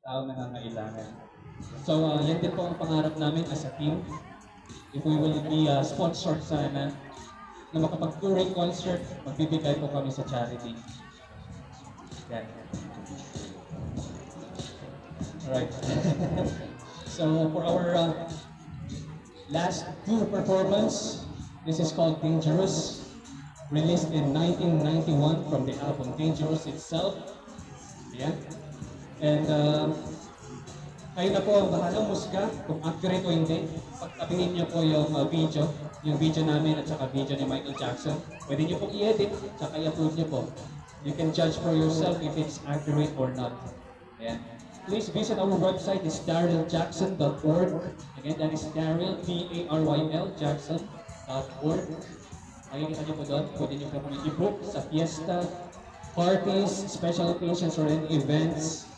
tao nangangailangan. So, yan din po ang pangarap namin as a team. If we will be sponsored sana na makapag-touring concert, magbibigay po kami sa charity. Yan. Alright. So, for our last tour performance, this is called Dangerous, released in 1991 from the album Dangerous itself. Ayan. And kayo na po ang bahalang musika kung accurate o hindi. Pagtabingin niyo po yung video namin at saka video ni Michael Jackson. Pwede niyo pong i-edit, saka i-upload niyo po. You can judge for yourself if it's accurate or not. Ayan. Please visit our website, is daryljackson.org. Again, that is Daryl, D-A-R-Y-L, Jackson.org. Makikita niyo po doon, pwede niyo po kami i-book sa fiesta, parties, special occasions, or any events.